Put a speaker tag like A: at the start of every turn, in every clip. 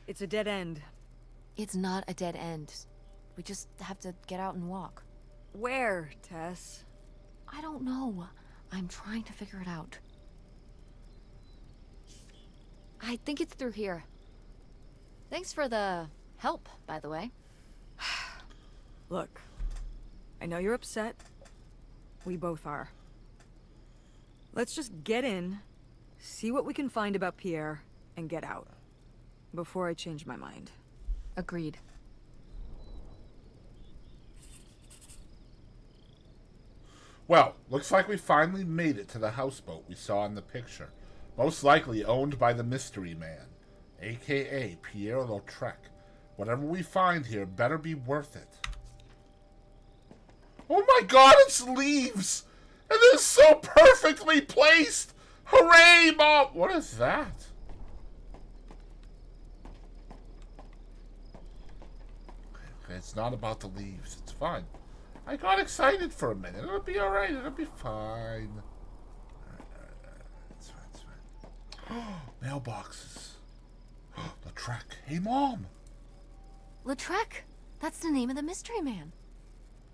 A: It's a dead end.
B: It's not a dead end. We just have to get out and walk.
A: Where, Tess?
B: I don't know. I'm trying to figure it out. I think it's through here. Thanks for the help, by the way.
A: Look, I know you're upset. We both are. Let's just get in, see what we can find about Pierre, and get out. Before I change my mind.
B: Agreed.
C: Well, looks like we finally made it to the houseboat we saw in the picture. Most likely owned by the mystery man, a.k.a. Pierre Lautrec. Whatever we find here better be worth it. Oh my god, it's leaves! And it's so perfectly placed! Hooray, Mom! What is that? Okay, it's not about the leaves. It's fine. I got excited for a minute. It'll be alright. It'll be fine. It's fine. It's fine. Mailboxes. Lautrec. Hey, Mom.
B: Lautrec? That's the name of the mystery man.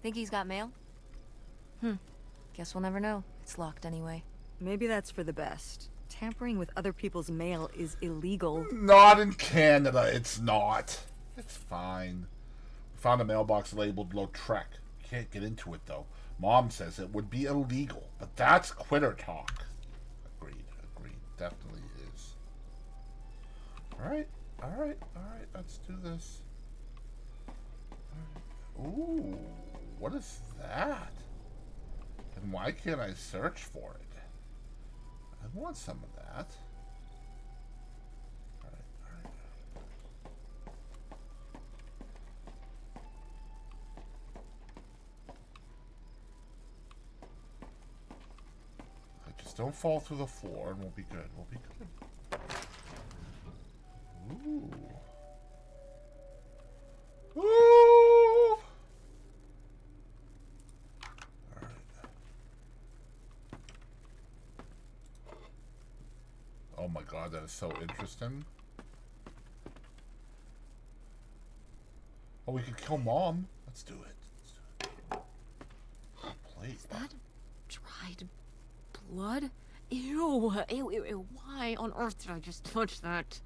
B: Think he's got mail? Guess we'll never know. It's locked anyway.
A: Maybe that's for the best. Tampering with other people's mail is illegal.
C: Not in Canada. It's not. It's fine. We found a mailbox labeled Lautrec. Can't get into it, though. Mom says it would be illegal, but that's quitter talk. Agreed. Definitely is. Alright. Let's do this. Ooh, what is that? And why can't I search for it? I want some of that. Alright. Just don't fall through the floor and we'll be good. Ooh. Alright. Oh my god, that is so interesting. Oh, we could kill Mom. Let's do it. Plate.
B: Is that dried blood? Ew. Why on earth did I just touch that?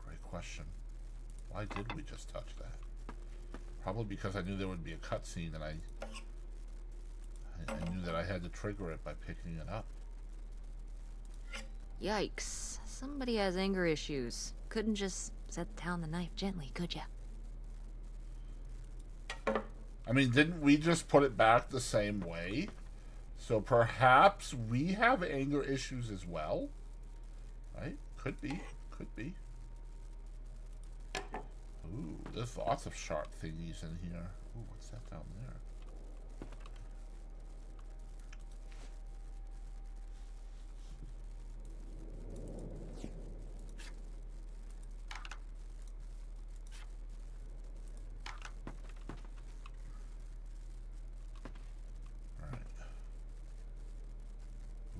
C: Great question. Why did we just touch that? Probably because I knew there would be a cutscene and I knew that I had to trigger it by picking it up.
B: Yikes. Somebody has anger issues. Couldn't just set down the knife gently, could ya?
C: I mean, didn't we just put it back the same way? So perhaps we have anger issues as well? Right? Could be. Ooh, there's lots of sharp thingies in here. Ooh, what's that down there?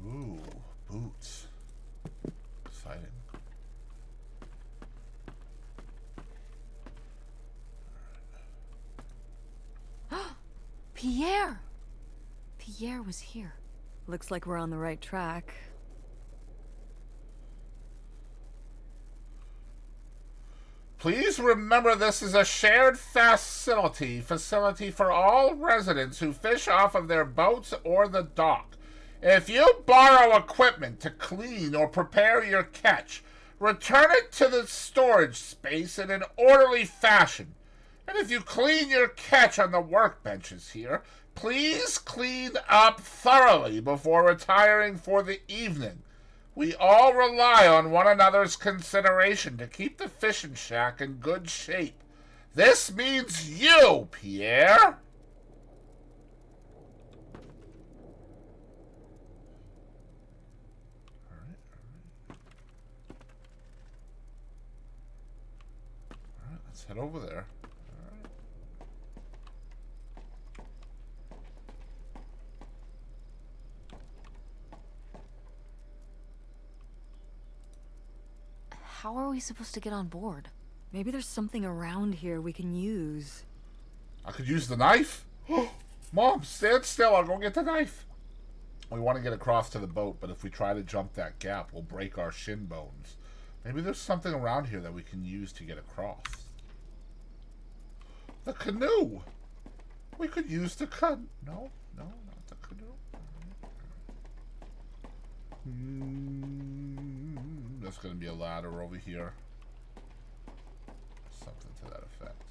C: Ooh, boots. Exciting.
B: Pierre! Pierre was here.
A: Looks like we're on the right track.
C: Please remember this is a shared facility for all residents who fish off of their boats or the dock. If you borrow equipment to clean or prepare your catch, return it to the storage space in an orderly fashion. And if you clean your catch on the workbenches here, please clean up thoroughly before retiring for the evening. We all rely on one another's consideration to keep the fishing shack in good shape. This means you, Pierre. All right, let's head over there.
B: How are we supposed to get on board?
A: Maybe there's something around here we can use.
C: I could use the knife. Mom, stand still. I'll go get the knife. We want to get across to the boat, but if we try to jump that gap, we'll break our shin bones. Maybe there's something around here that we can use to get across. The canoe. We could use the canoe. No, not the canoe. There's going to be a ladder over here. Something to that effect.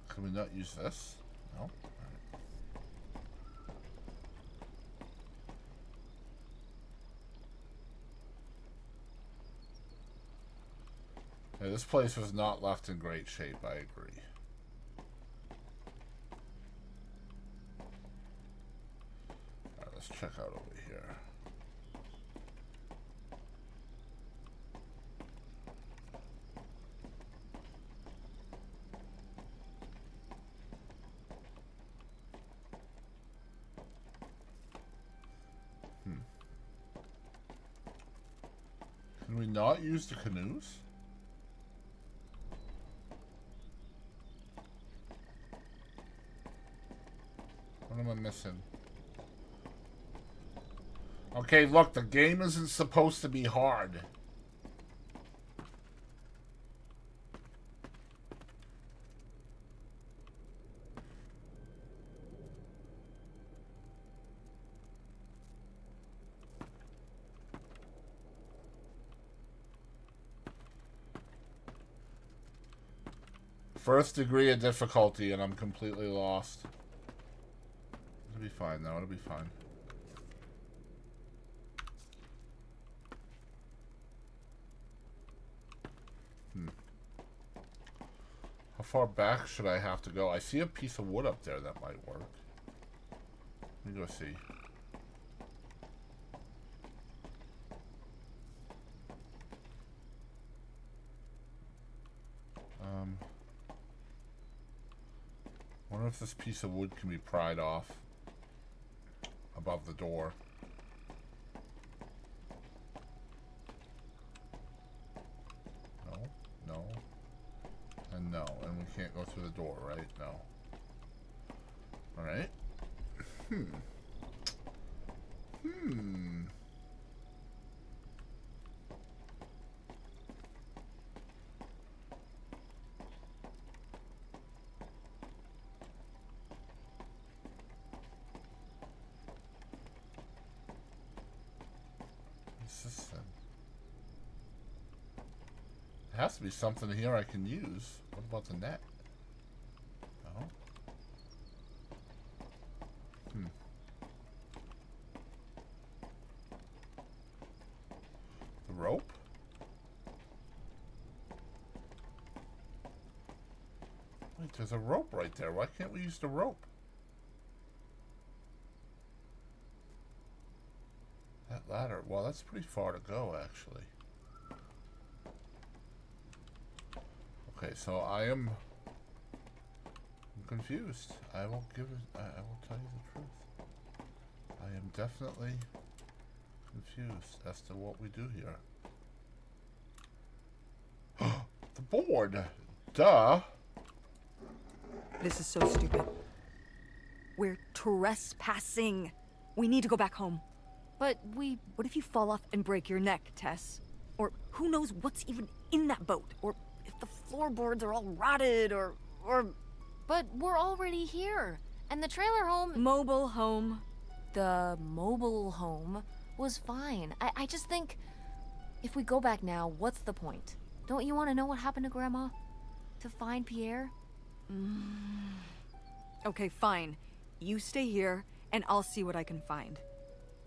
C: Can we not use this? No. All right. Yeah, this place was not left in great shape, I agree. Alright, let's check out over here. Can we not use the canoes? What am I missing? Okay, look, the game isn't supposed to be hard. First degree of difficulty, and I'm completely lost. It'll be fine, though. It'll be fine. How far back should I have to go? I see a piece of wood up there that might work. Let me go see. Wonder if this piece of wood can be pried off above the door. No. And no. And we can't go through the door, right? No. Alright. There has to be something here I can use. What about the net? No. The rope? Wait, there's a rope right there. Why can't we use the rope? That ladder. Well, that's pretty far to go, actually. Okay, so I'm confused. I will tell you the truth. I am definitely confused as to what we do here. The board! Duh!
A: This is so stupid. We're trespassing. We need to go back home.
B: But we...
A: What if you fall off and break your neck, Tess? Or who knows what's even in that boat? Or if the floorboards are all rotted, or...
B: But we're already here. And the trailer home...
A: Mobile home.
B: The mobile home was fine. I just think... If we go back now, what's the point? Don't you want to know what happened to Grandma? To find Pierre?
A: Okay, fine. You stay here, and I'll see what I can find.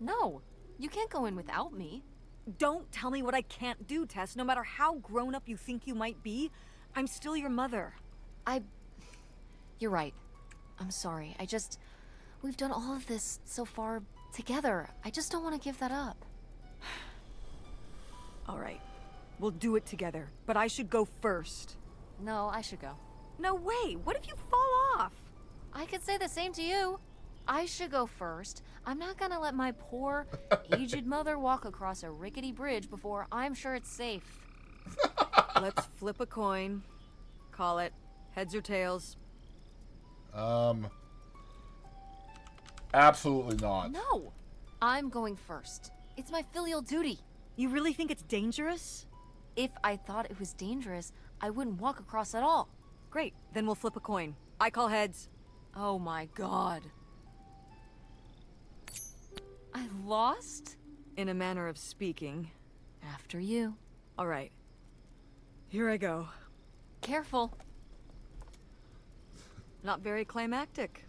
B: No, you can't go in without me.
A: Don't tell me what I can't do, Tess. No matter how grown up you think you might be, I'm still your mother.
B: You're right. I'm sorry. We've done all of this so far together. I just don't want to give that up.
A: All right. We'll do it together, but I should go first.
B: No, I should go.
A: No way! What if you fall off?
B: I could say the same to you. I should go first. I'm not gonna let my poor, aged mother walk across a rickety bridge before I'm sure it's safe.
A: Let's flip a coin. Call it heads or tails.
C: Absolutely not.
B: No! I'm going first. It's my filial duty.
A: You really think it's dangerous?
B: If I thought it was dangerous, I wouldn't walk across at all.
A: Great, then we'll flip a coin. I call heads.
B: Oh my god. I lost?
A: In a manner of speaking.
B: After you.
A: All right. Here I go.
B: Careful.
A: Not very climactic.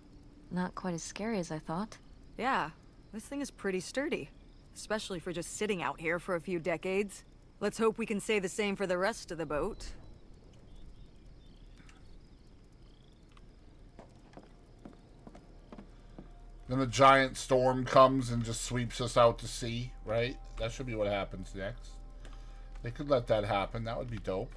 B: Not quite as scary as I thought.
A: Yeah, this thing is pretty sturdy. Especially for just sitting out here for a few decades. Let's hope we can say the same for the rest of the boat.
C: Then a giant storm comes and just sweeps us out to sea, right? That should be what happens next. They could let that happen. That would be dope.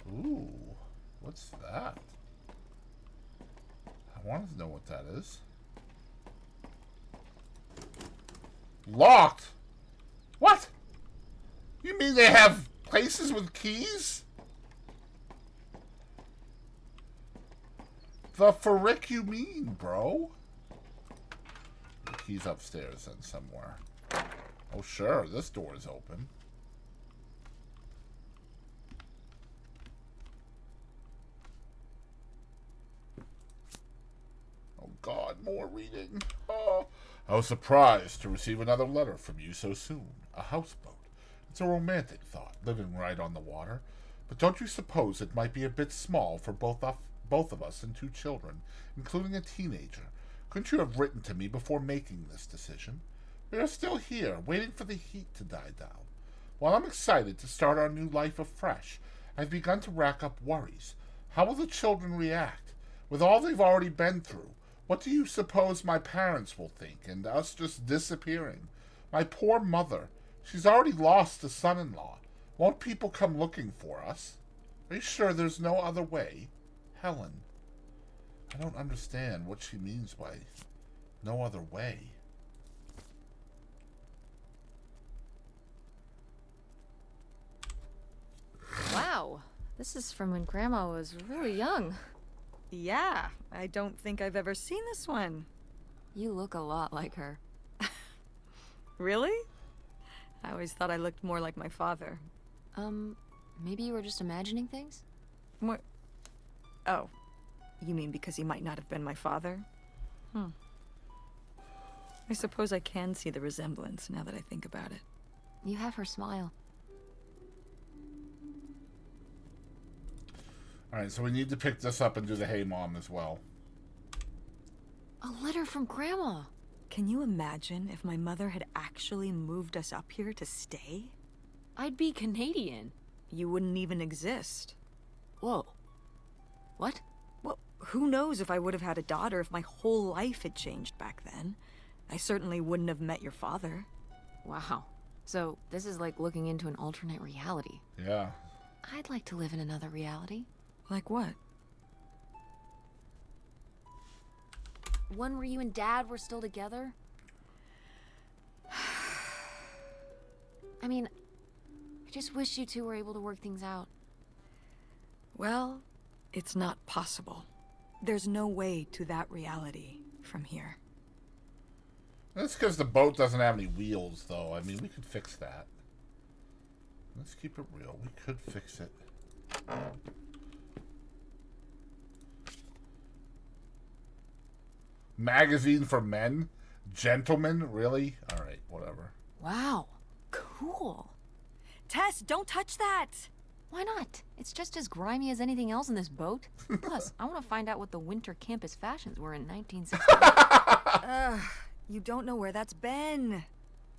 C: Ooh, what's that? I want to know what that is. Locked? What? You mean they have places with keys? The frick you mean, bro? The key's upstairs then somewhere. Oh sure, this door is open. Oh God, more reading. Oh. I was surprised to receive another letter from you so soon. A houseboat. It's a romantic thought, living right on the water. But don't you suppose it might be a bit small for both of us and 2 children, including a teenager? Couldn't you have written to me before making this decision? We are still here, waiting for the heat to die down. While I'm excited to start our new life afresh, I've begun to rack up worries. How will the children react? With all they've already been through, what do you suppose my parents will think, and us just disappearing? My poor mother. She's already lost a son-in-law. Won't people come looking for us? Are you sure there's no other way? Helen. I don't understand what she means by no other way.
B: Wow. This is from when Grandma was really young.
A: Yeah, I don't think I've ever seen this one.
B: You look a lot like her.
A: Really? I always thought I looked more like my father.
B: Maybe you were just imagining things?
A: What? Oh, you mean because he might not have been my father? I suppose I can see the resemblance now that I think about it.
B: You have her smile.
C: Alright, so we need to pick this up and do the Hey Mom as well.
B: A letter from Grandma.
A: Can you imagine if my mother had actually moved us up here to stay?
B: I'd be Canadian.
A: You wouldn't even exist.
B: Whoa. What?
A: Well, who knows if I would have had a daughter if my whole life had changed back then. I certainly wouldn't have met your father.
B: Wow. So, this is like looking into an alternate reality.
C: Yeah.
B: I'd like to live in another reality.
A: Like what?
B: One where you and Dad were still together? I mean, I just wish you two were able to work things out.
A: Well, it's not possible. There's no way to that reality from here.
C: That's because the boat doesn't have any wheels, though. I mean, we could fix that. Let's keep it real. We could fix it. Magazine for men? Gentlemen? Really? Alright, whatever.
B: Wow. Cool.
A: Tess, don't touch that!
B: Why not? It's just as grimy as anything else in this boat. Plus, I want to find out what the winter campus fashions were in 1960.
A: You don't know where that's been.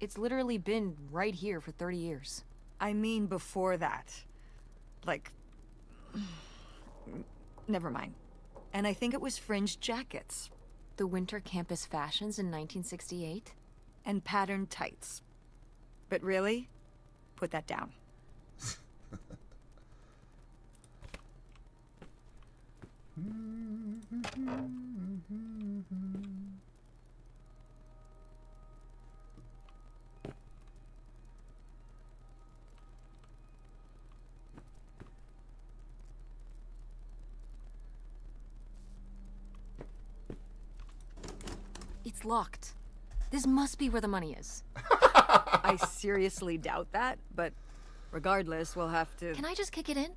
B: It's literally been right here for 30 years.
A: I mean before that. Like... Never mind. And I think it was fringed jackets.
B: The winter campus fashions in 1968?
A: And patterned tights. But really? Put that down.
B: locked. This must be where the money is.
A: I seriously doubt that, but regardless, we'll have to...
B: Can I just kick it in?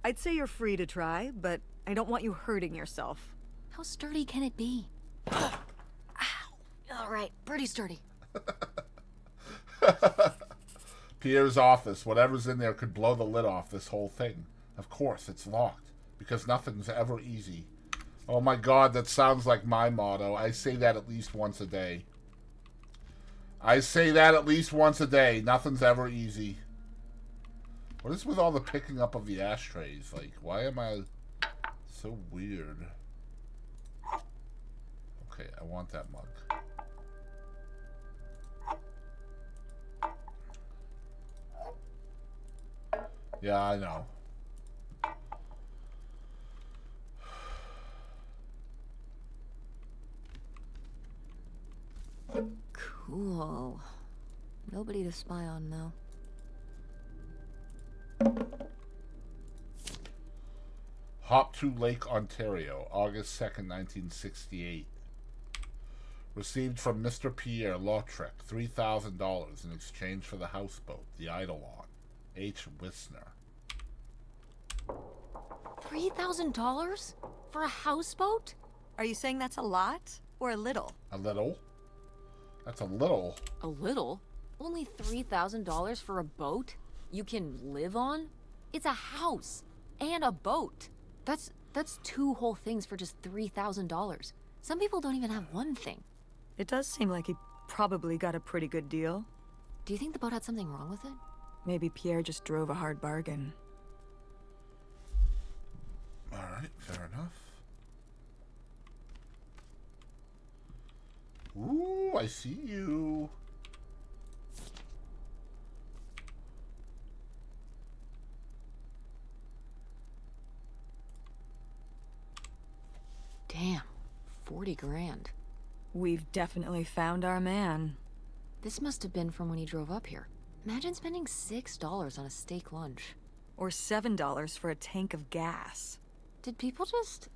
A: I'd say you're free to try, but I don't want you hurting yourself.
B: How sturdy can it be? Ow. All right, pretty sturdy.
C: Pierre's office. Whatever's in there could blow the lid off this whole thing. Of course, it's locked, because nothing's ever easy. Oh my god, that sounds like my motto. I say that at least once a day. I say that at least once a day. Nothing's ever easy. What is with all the picking up of the ashtrays? Like, why am I so weird? Okay, I want that mug. Yeah, I know.
B: Cool. Nobody to spy on, though.
C: Hop to Lake Ontario, August 2nd, 1968. Received from Mr. Pierre Lautrec $3,000 in exchange for the houseboat, the Eidolon. H. Wisner.
B: $3,000? For a houseboat?
A: Are you saying that's a lot or a little?
C: A little? That's a little.
B: A little? Only $3,000 for a boat? You can live on? It's a house and a boat. That's two whole things for just $3,000. Some people don't even have one thing.
A: It does seem like he probably got a pretty good deal.
B: Do you think the boat had something wrong with it?
A: Maybe Pierre just drove a hard bargain.
C: Alright, fair enough. Ooh, I see you.
B: Damn, 40 grand.
A: We've definitely found our man.
B: This must have been from when he drove up here. Imagine spending $6 on a steak lunch.
A: Or $7 for a tank of gas.
B: Did people just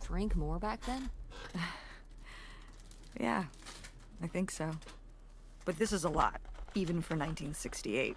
B: drink more back then?
A: Yeah, I think so. But this is a lot, even for 1968.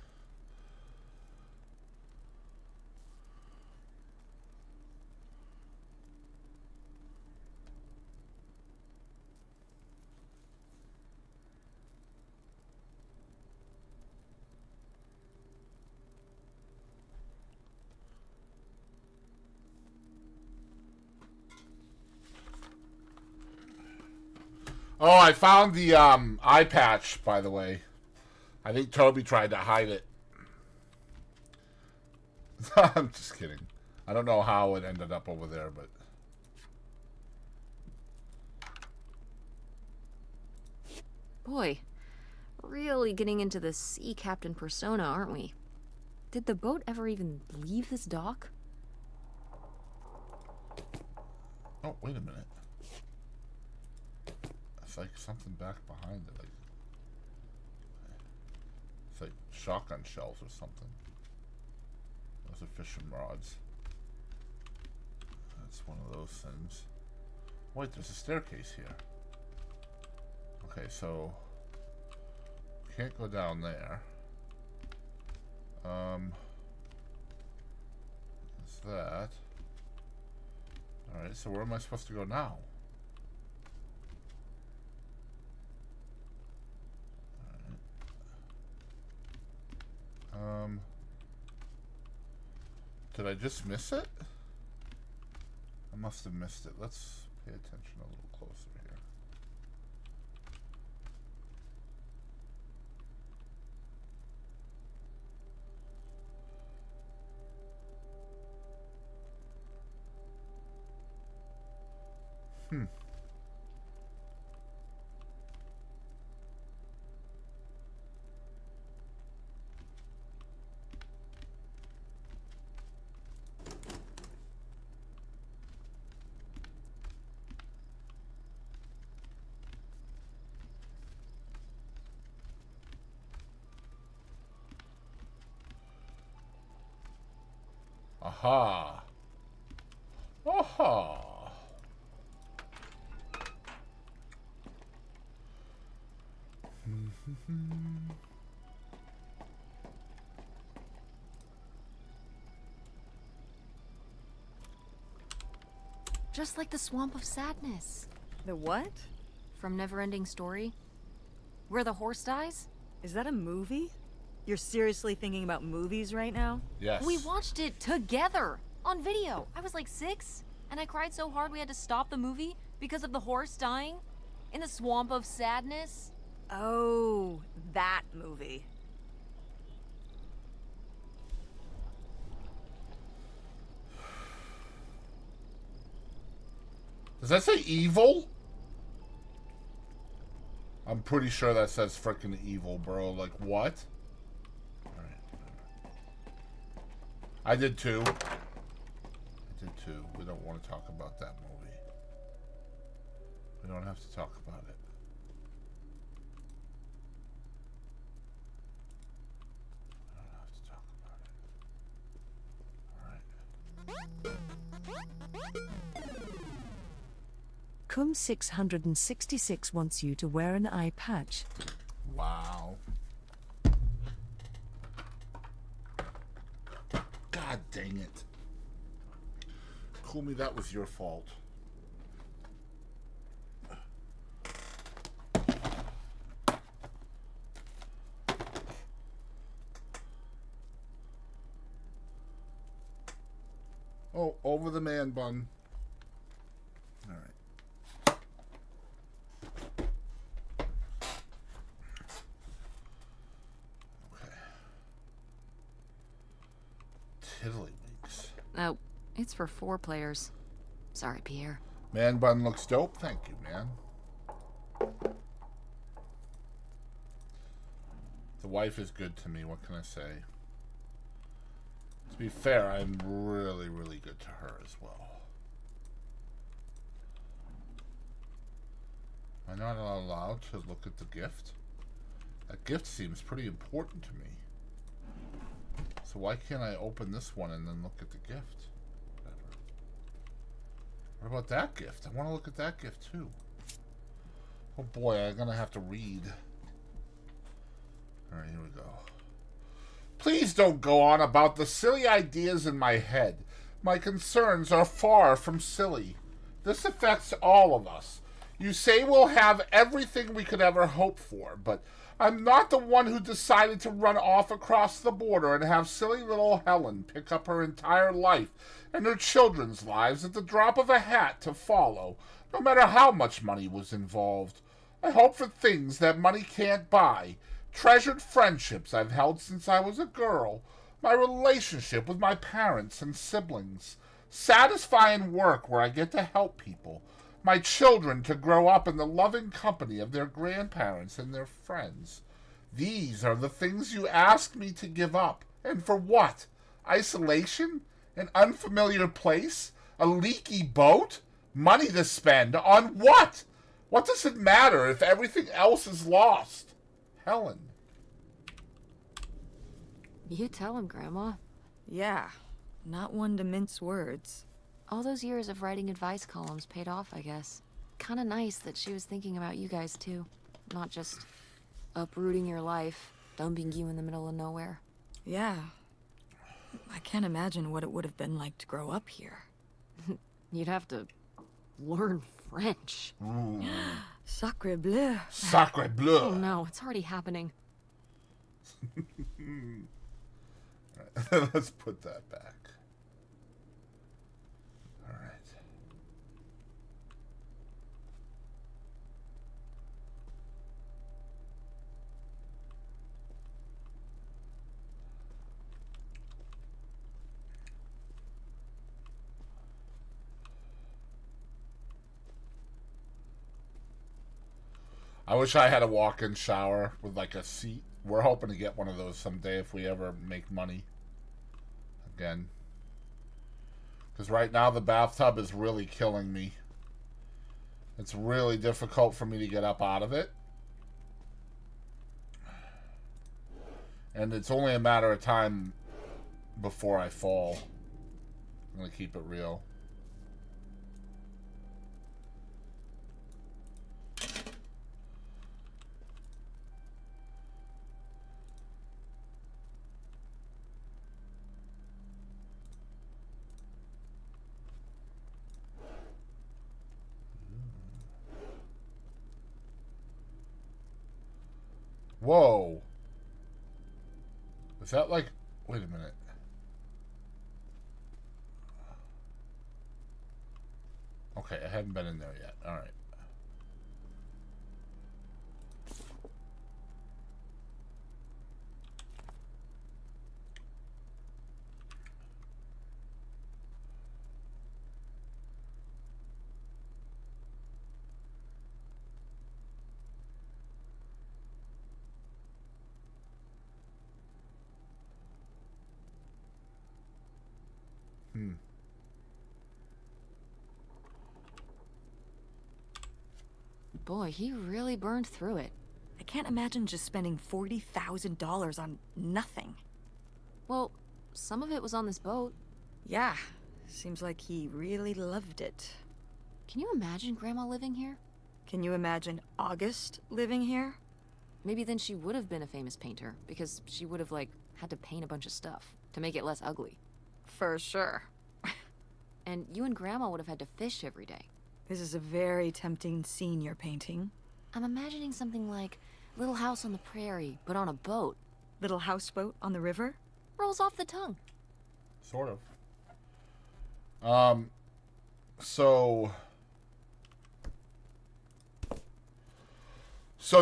C: Oh, I found the eye patch, by the way. I think Toby tried to hide it. I'm just kidding. I don't know how it ended up over there, but...
B: Boy, really getting into the sea captain persona, aren't we? Did the boat ever even leave this dock?
C: Oh, wait a minute. It's like something back behind it. Like, it's like shotgun shells or something. Those are fishing rods. That's one of those things. Wait, there's a staircase here. Okay, so can't go down there. That's that. Alright, so where am I supposed to go now? Did I just miss it? I must have missed it. Let's pay attention a little closer here. Aha. Aha.
B: Just like the Swamp of Sadness
A: The what?
B: from Neverending Story. Where the horse dies?
A: Is that a movie? You're seriously thinking about movies right now?
C: Yes.
B: We watched it together on video. I was like 6, and I cried so hard we had to stop the movie because of the horse dying in the Swamp of Sadness.
A: Oh, that movie.
C: Does that say evil? I'm pretty sure that says frickin' evil, bro. Like, what? Alright. I did too. We don't want to talk about that movie. We don't have to talk about it. We don't have to talk about it. Alright.
D: Cum666 wants you to wear an eye patch.
C: Wow. God dang it. Kumi, that was your fault. Oh, over the man bun. All right. Okay. Tiddlywinks.
B: Oh, it's for 4 players. Sorry, Pierre.
C: Man bun looks dope. Thank you, man. The wife is good to me. What can I say? To be fair, I'm really, really good to her as well. Am I not allowed to look at the gift? That gift seems pretty important to me. So why can't I open this one and then look at the gift? Whatever. What about that gift? I want to look at that gift too. Oh boy, I'm gonna have to read. Alright, here we go. Please don't go on about the silly ideas in my head. My concerns are far from silly. This affects all of us. You say we'll have everything we could ever hope for, but I'm not the one who decided to run off across the border and have silly little Helen pick up her entire life and her children's lives at the drop of a hat to follow, no matter how much money was involved. I hope for things that money can't buy. Treasured friendships I've held since I was a girl. My relationship with my parents and siblings. Satisfying work where I get to help people. My children to grow up in the loving company of their grandparents and their friends. These are the things you ask me to give up. And for what? Isolation? An unfamiliar place? A leaky boat? Money to spend? On what? What does it matter if everything else is lost? Helen.
B: You tell him, Grandma.
A: Yeah, not one to mince words.
B: All those years of writing advice columns paid off, I guess. Kinda nice that she was thinking about you guys, too. Not just uprooting your life, dumping you in the middle of nowhere.
A: Yeah. I can't imagine what it would have been like to grow up here.
B: You'd have to learn French.
A: Sacre bleu.
C: Sacre bleu.
B: Oh no, it's already happening.
C: Let's put that back. All right. I wish I had a walk-in shower with like a seat. We're hoping to get one of those someday if we ever make money. Again. Because right now the bathtub is really killing me. It's really difficult for me to get up out of it. And it's only a matter of time before I fall. I'm going to keep it real. Whoa. Is that like... Wait a minute. Okay, I haven't been in there yet. Alright.
B: Boy, he really burned through it.
A: I can't imagine just spending $40,000 on nothing.
B: Well, some of it was on this boat.
A: Yeah, seems like he really loved it.
B: Can you imagine Grandma living here?
A: Can you imagine August living here?
B: Maybe then she would have been a famous painter, because she would have, like, had to paint a bunch of stuff to make it less ugly.
A: For sure.
B: And you and Grandma would have had to fish every day.
A: This is a very tempting scene you're painting.
B: I'm imagining something like Little House on the Prairie, but on a boat.
A: Little houseboat on the river?
B: Rolls off the tongue.
C: Sort of. So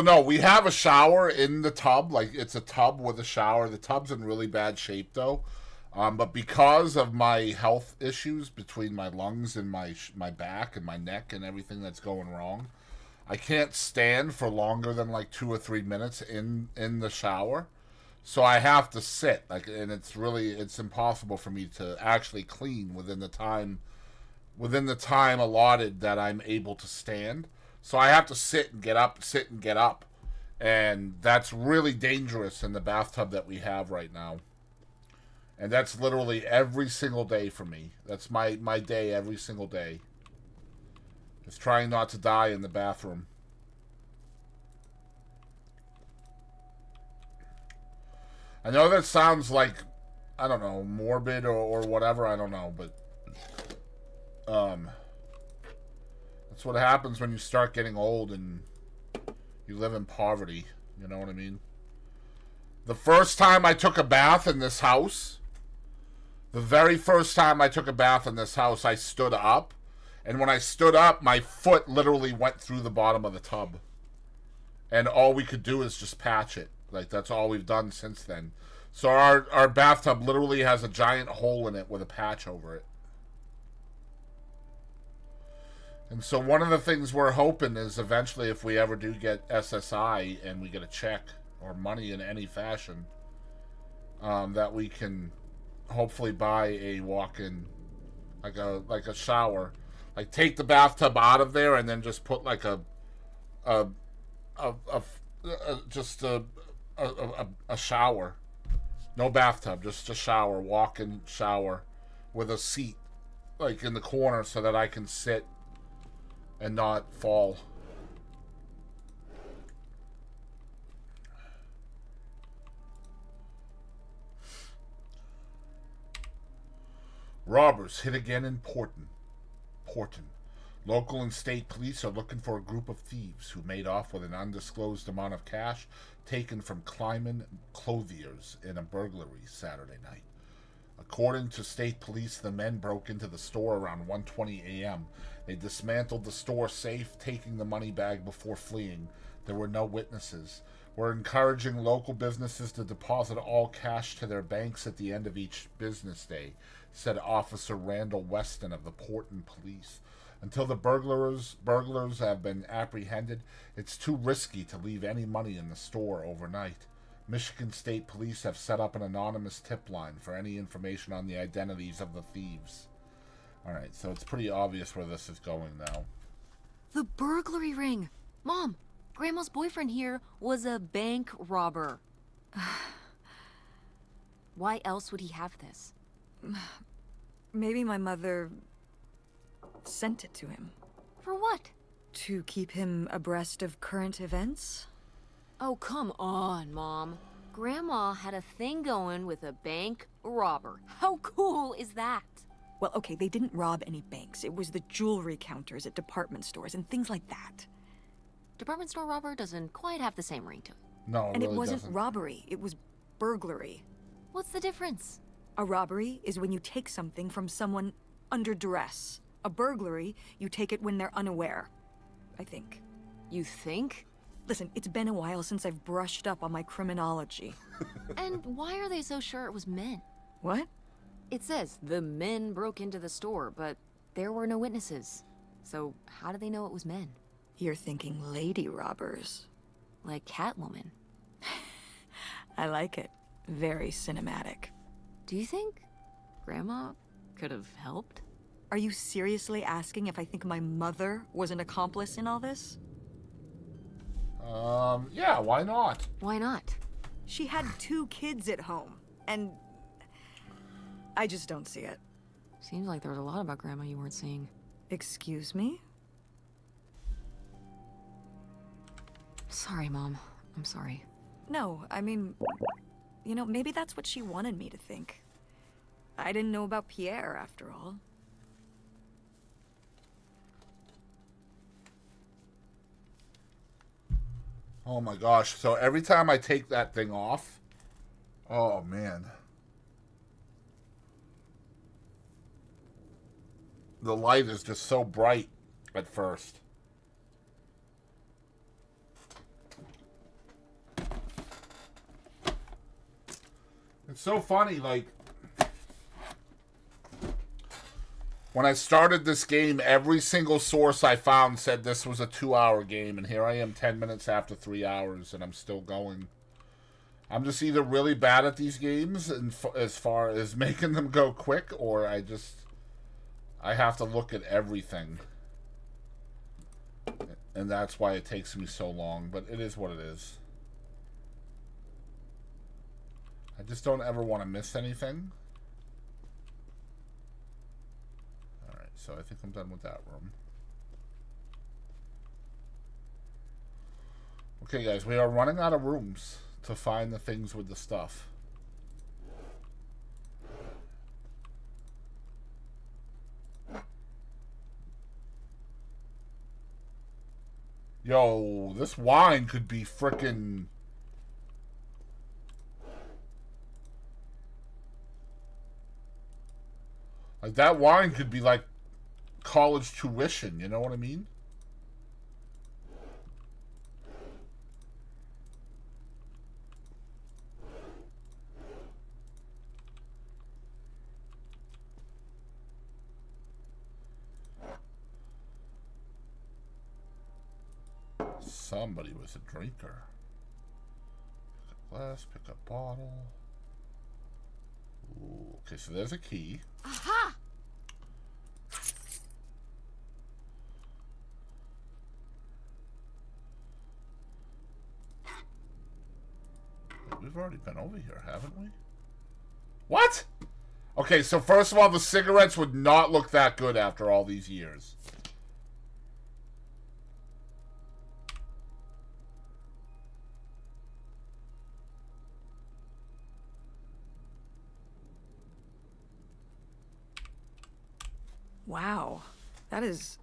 C: no, we have a shower in the tub. Like, it's a tub with a shower. The tub's in really bad shape, though. But because of my health issues between my lungs and my back and my neck and everything that's going wrong, I can't stand for longer than like 2 or 3 minutes in the shower. So I have to sit, like, and it's impossible for me to actually clean within the time allotted that I'm able to stand. So I have to sit and get up, and that's really dangerous in the bathtub that we have right now. And that's literally every single day for me. That's my day every single day. Is trying not to die in the bathroom. I know that sounds like, I don't know, morbid or whatever, I don't know, but that's what happens when you start getting old and you live in poverty, you know what I mean? The first time I took a bath in this house, the very first time I took a bath in this house, I stood up, and when I stood up, my foot literally went through the bottom of the tub. And all we could do is just patch it. Like, that's all we've done since then. So our bathtub literally has a giant hole in it with a patch over it. And so one of the things we're hoping is eventually, if we ever do get SSI and we get a check or money in any fashion, that we can hopefully buy a walk-in, like a shower, like take the bathtub out of there and then just put like a shower, no bathtub, just a shower, walk-in shower with a seat like in the corner so that I can sit and not fall. Robbers hit again in Porton. Local and state police are looking for a group of thieves who made off with an undisclosed amount of cash taken from Kleiman clothiers in a burglary Saturday night. According to state police, the men broke into the store around 1:20 a.m. They dismantled the store safe, taking the money bag before fleeing. There were no witnesses. We're encouraging local businesses to deposit all cash to their banks at the end of each business day, said Officer Randall Weston of the Porton Police. Until the burglars have been apprehended, it's too risky to leave any money in the store overnight. Michigan State Police have set up an anonymous tip line for any information on the identities of the thieves. Alright, so it's pretty obvious where this is going now.
B: The burglary ring! Mom, Grandma's boyfriend here was a bank robber. Why else would he have this?
A: Maybe my mother sent it to him.
B: For what?
A: To keep him abreast of current events?
B: Oh, come on, Mom. Grandma had a thing going with a bank robber. How cool is that?
A: Well, okay, they didn't rob any banks. It was the jewelry counters at department stores and things like that.
B: Department store robber doesn't quite have the same ring to it.
C: No, it
A: And
C: really
A: it wasn't
C: doesn't.
A: robbery, it was burglary.
B: What's the difference?
A: A robbery is when you take something from someone under duress. A burglary, you take it when they're unaware. I think.
B: You think?
A: Listen, it's been a while since I've brushed up on my criminology.
B: And why are they so sure it was men?
A: What?
B: It says the men broke into the store, but there were no witnesses. So how do they know it was men?
A: You're thinking lady robbers.
B: Like Catwoman.
A: I like it. Very cinematic.
B: Do you think Grandma could have helped?
A: Are you seriously asking if I think my mother was an accomplice in all this?
C: Yeah, why not?
B: Why not?
A: She had 2 kids at home, and I just don't see it.
B: Seems like there was a lot about Grandma you weren't seeing.
A: Excuse me?
B: Sorry, Mom. I'm sorry.
A: No, I mean, you know, maybe that's what she wanted me to think. I didn't know about Pierre, after all.
C: Oh my gosh. So every time I take that thing off, oh man. The light is just so bright at first. It's so funny, like, when I started this game, every single source I found said this was a 2-hour game, and here I am 10 minutes after 3 hours, and I'm still going. I'm just either really bad at these games and as far as making them go quick, or I have to look at everything. And that's why it takes me so long, but it is what it is. I just don't ever want to miss anything. Alright, so I think I'm done with that room. Okay, guys, we are running out of rooms to find the things with the stuff. Yo, this wine could be frickin'... Like, that wine could be like college tuition, you know what I mean? Somebody was a drinker. Pick a glass, pick a bottle. Ooh, okay, so there's a key.
B: Aha!
C: We've already been over here, haven't we? What? Okay, so first of all, the cigarettes would not look that good after all these years.
A: Wow, that is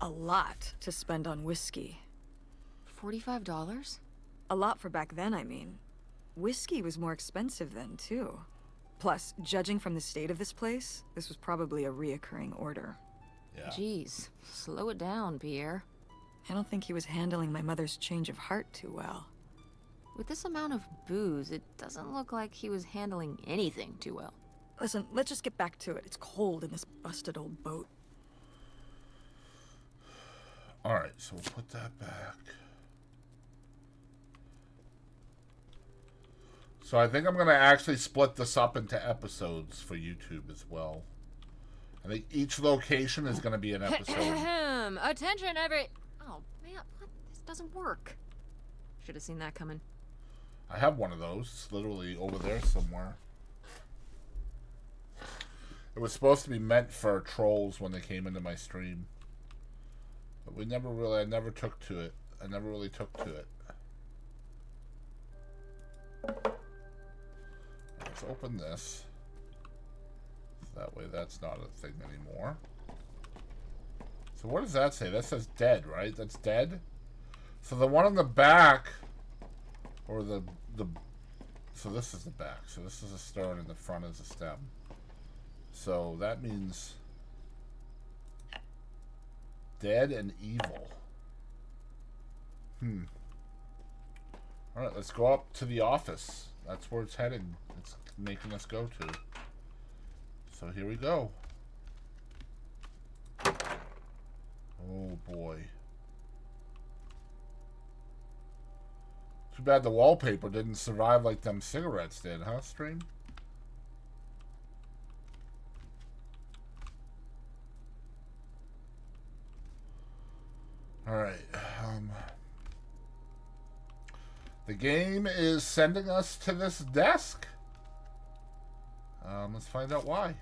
A: a lot to spend on whiskey.
B: $45?
A: A lot for back then, I mean. Whiskey was more expensive then, too. Plus, judging from the state of this place, this was probably a reoccurring order.
C: Yeah.
B: Jeez, slow it down, Pierre.
A: I don't think he was handling my mother's change of heart too well.
B: With this amount of booze, it doesn't look like he was handling anything too well.
A: Listen, let's just get back to it. It's cold in this busted old boat.
C: Alright, so we'll put that back. So I think I'm going to actually split this up into episodes for YouTube as well. I think each location is going to be an episode.
B: Attention, every... Oh, man, what? This doesn't work. Should have seen that coming.
C: I have one of those. It's literally over there somewhere. It was supposed to be meant for trolls when they came into my stream. But I never took to it. I never really took to it. Let's open this. So that way that's not a thing anymore. So what does that say? That says dead, right? That's dead? So the one on the back... Or the so this is the back. So this is a stern and the front is a stem. So that means dead and evil. Alright, let's go up to the office. That's where it's heading. It's making us go to. So here we go. Oh boy. Too bad the wallpaper didn't survive like them cigarettes did, huh, stream? Alright. The game is sending us to this desk. Let's find out why.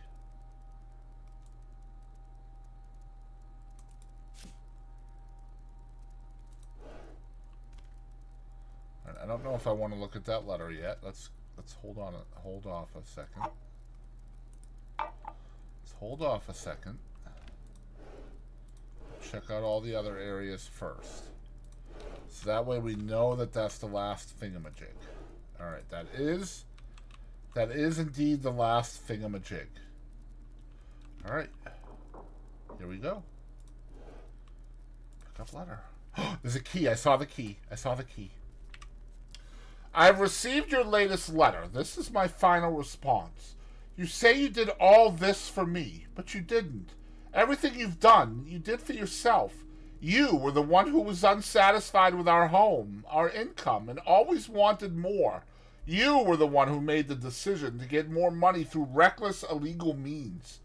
C: I don't know if I want to look at that letter yet. Let's hold off a second. Let's hold off a second. Check out all the other areas first. So that way we know that that's the last thingamajig. Alright, that is indeed the last thingamajig. Alright. Here we go. Pick up letter. There's a key. I saw the key. I've received your latest letter. This is my final response. You say you did all this for me, but you didn't. Everything you've done, you did for yourself. You were the one who was unsatisfied with our home, our income, and always wanted more. You were the one who made the decision to get more money through reckless, illegal means.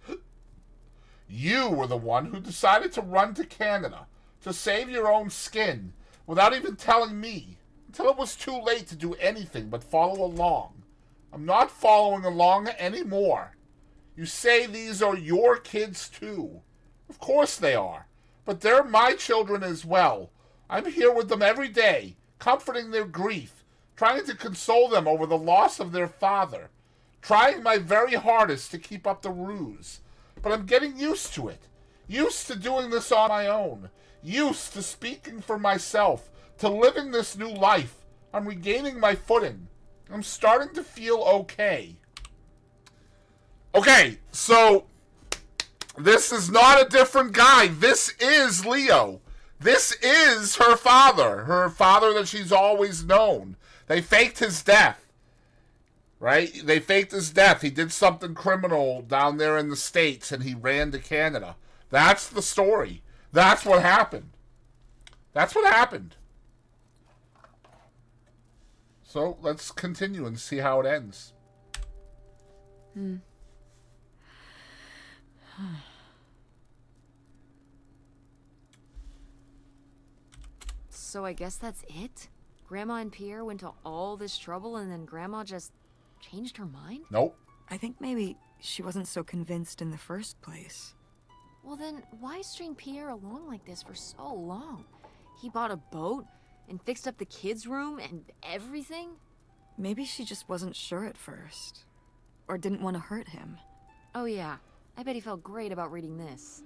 C: You were the one who decided to run to Canada to save your own skin without even telling me, until it was too late to do anything but follow along. I'm not following along anymore. You say these are your kids too. Of course they are. But they're my children as well. I'm here with them every day, comforting their grief, trying to console them over the loss of their father, trying my very hardest to keep up the ruse. But I'm getting used to it. Used to doing this on my own. Used to speaking for myself, to living this new life. I'm regaining my footing. I'm starting to feel okay. Okay, so this is not a different guy. This is Leo. This is her father that she's always known. They faked his death, right? They faked his death. He did something criminal down there in the States and he ran to Canada. That's the story. That's what happened. That's what happened. So let's continue and see how it ends.
B: So I guess that's it? Grandma and Pierre went to all this trouble and then Grandma just changed her mind?
C: Nope.
A: I think maybe she wasn't so convinced in the first place.
B: Well then, why string Pierre along like this for so long? He bought a boat and fixed up the kids' room and everything?
A: Maybe she just wasn't sure at first. Or didn't want to hurt him.
B: Oh yeah, I bet he felt great about reading this.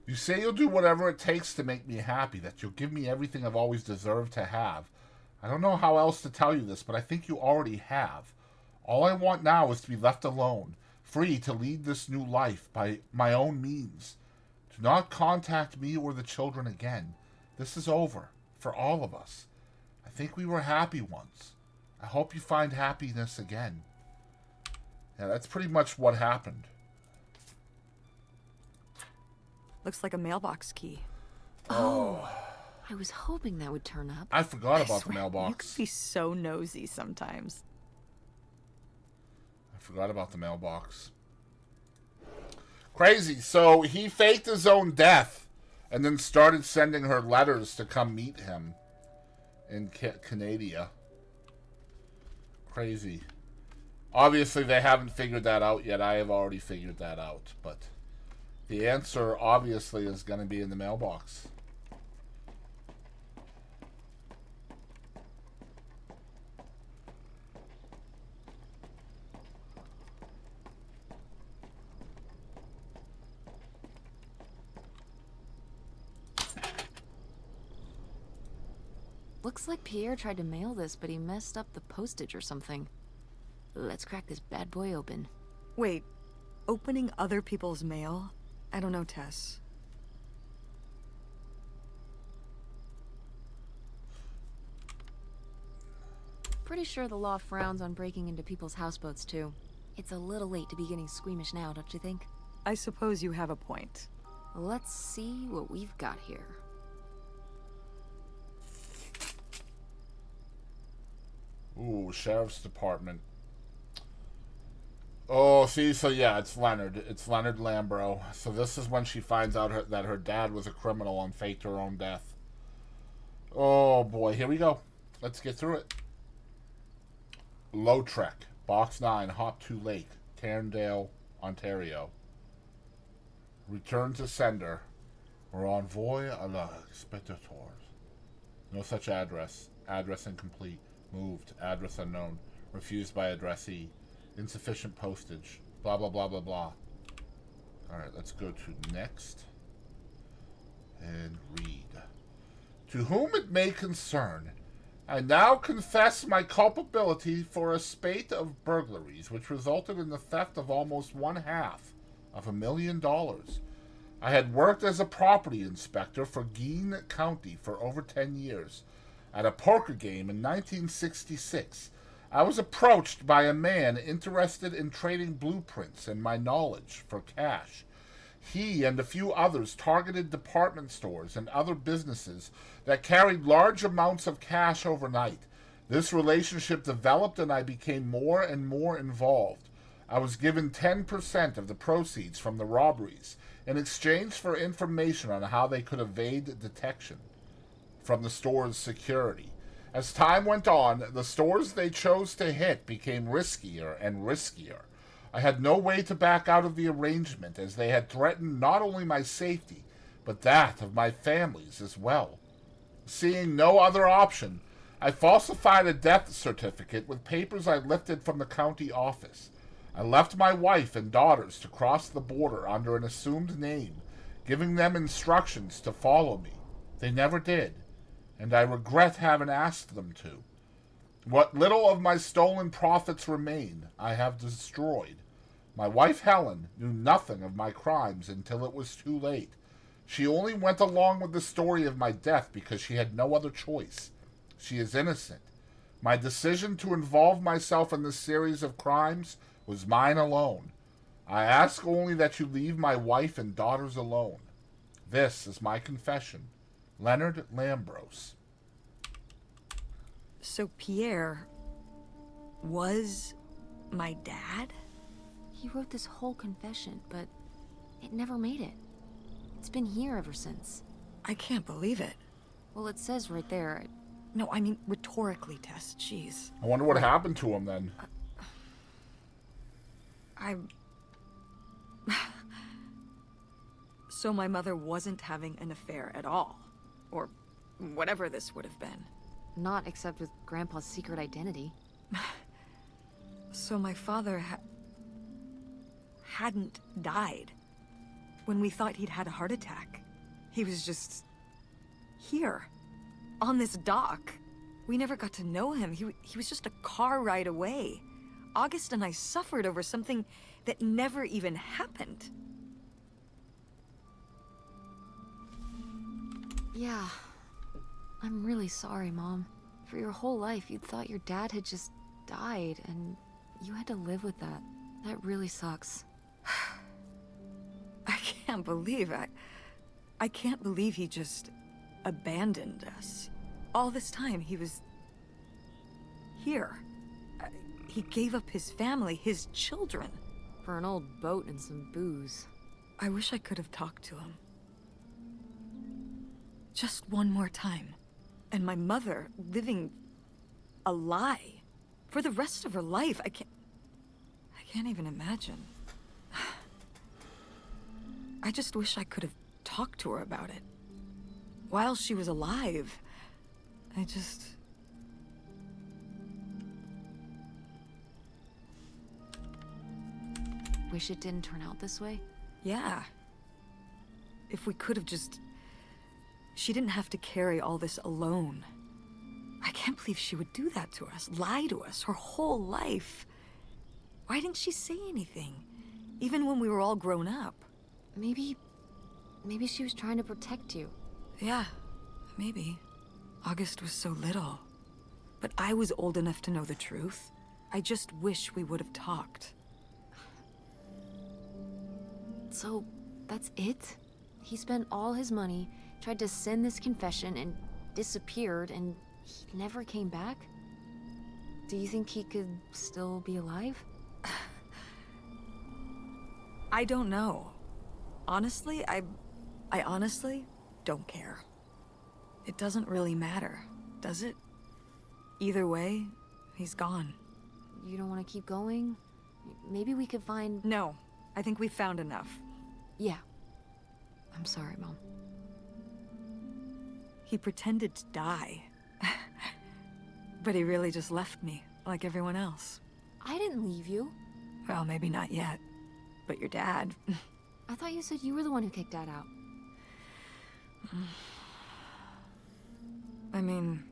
C: You say you'll do whatever it takes to make me happy, that you'll give me everything I've always deserved to have. I don't know how else to tell you this, but I think you already have. All I want now is to be left alone, free to lead this new life by my own means. Do not contact me or the children again. This is over, for all of us. I think we were happy once. I hope you find happiness again. Yeah, that's pretty much what happened.
A: Looks like a mailbox key.
B: Oh. I was hoping that would turn up.
C: I forgot about the
A: Swear,
C: mailbox.
A: You could be so nosy sometimes.
C: I forgot about the mailbox. Crazy. So he faked his own death and then started sending her letters to come meet him in Canada. Crazy. Obviously, they haven't figured that out yet. I have already figured that out. But the answer, obviously, is going to be in the mailbox.
B: Looks like Pierre tried to mail this, but he messed up the postage or something. Let's crack this bad boy open.
A: Wait, opening other people's mail? I don't know, Tess.
B: Pretty sure the law frowns on breaking into people's houseboats, too. It's a little late to be getting squeamish now, don't you think?
A: I suppose you have a point.
B: Let's see what we've got here.
C: Ooh, Sheriff's Department. Oh, see, so yeah, it's Leonard. It's Leonard Lambro. So this is when she finds out that her dad was a criminal and faked her own death. Oh, boy. Here we go. Let's get through it. Lautrec, Box 9, Hop 2 Lake, Cairndale, Ontario. Return to sender. Or envoy à la spectateurs. No such address. Address incomplete. Moved. Address unknown. Refused by addressee. Insufficient postage. Blah, blah, blah, blah, blah. Alright, let's go to next. And read. To whom it may concern, I now confess my culpability for a spate of burglaries which resulted in the theft of almost $500,000. I had worked as a property inspector for Gein County for over 10 years. At a poker game in 1966, I was approached by a man interested in trading blueprints and my knowledge for cash. He and a few others targeted department stores and other businesses that carried large amounts of cash overnight. This relationship developed and I became more and more involved. I was given 10% of the proceeds from the robberies in exchange for information on how they could evade detection from the store's security. As time went on, the stores they chose to hit became riskier and riskier. I had no way to back out of the arrangement, as they had threatened not only my safety, but that of my family's as well. Seeing no other option, I falsified a death certificate with papers I lifted from the county office. I left my wife and daughters to cross the border under an assumed name, giving them instructions to follow me. They never did, and I regret having asked them to. What little of my stolen profits remain, I have destroyed. My wife Helen knew nothing of my crimes until it was too late. She only went along with the story of my death because she had no other choice. She is innocent. My decision to involve myself in this series of crimes was mine alone. I ask only that you leave my wife and daughters alone. This is my confession. Leonard Lambros.
A: So Pierre was my dad?
B: He wrote this whole confession, but it never made it. It's been here ever since.
A: I can't believe it.
B: Well, it says right there.
A: No, I mean rhetorically, Tess. Jeez.
C: I wonder what happened to him then.
A: So my mother wasn't having an affair at all. Or whatever this would have been.
B: Not except with Grandpa's secret identity.
A: So my father hadn't died. When we thought he'd had a heart attack, he was just here, on this dock. We never got to know him. He was just a car ride away. August and I suffered over something that never even happened.
B: Yeah. I'm really sorry, Mom. For your whole life, you'd thought your dad had just died, and you had to live with that. That really sucks.
A: I can't believe I can't believe he just abandoned us. All this time, he was here. He gave up his family, his children.
B: For an old boat and some booze.
A: I wish I could have talked to him. Just one more time. And my mother living a lie for the rest of her life. I can't even imagine. I just wish I could have talked to her about it. While she was alive.
B: Wish it didn't turn out this way?
A: Yeah. If we could have just... She didn't have to carry all this alone. I can't believe she would do that to us, lie to us her whole life. Why didn't she say anything? Even when we were all grown up.
B: Maybe she was trying to protect you.
A: Yeah, maybe. August was so little. But I was old enough to know the truth. I just wish we would have talked.
B: So, that's it? He spent all his money, tried to send this confession, and disappeared, and he never came back? Do you think he could still be alive?
A: I don't know. Honestly, I honestly don't care. It doesn't really matter, does it? Either way, he's gone.
B: You don't want to keep going? Maybe we could find...
A: No, I think we found enough.
B: Yeah. I'm sorry, Mom.
A: He pretended to die. But he really just left me, like everyone else.
B: I didn't leave you.
A: Well, maybe not yet. But your dad...
B: I thought you said you were the one who kicked Dad out.
A: I mean...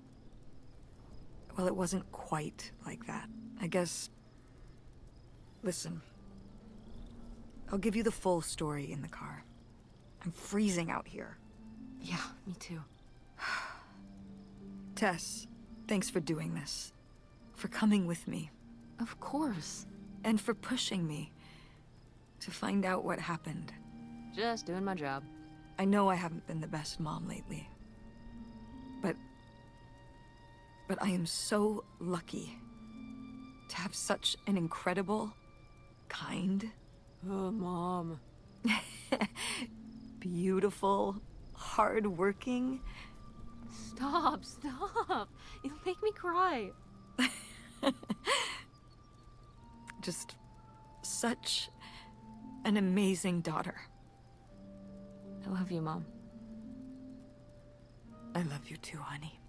A: Well, it wasn't quite like that. I guess... Listen. I'll give you the full story in the car. I'm freezing out here.
B: Yeah, me too.
A: Tess, thanks for doing this. For coming with me.
B: Of course.
A: And for pushing me to find out what happened.
B: Just doing my job.
A: I know I haven't been the best mom lately. But I am so lucky to have such an incredible, kind,
B: Oh, Mom.
A: beautiful, hardworking...
B: Stop. You'll make me cry.
A: just such an amazing daughter.
B: I love you, Mom.
A: I love you too, honey.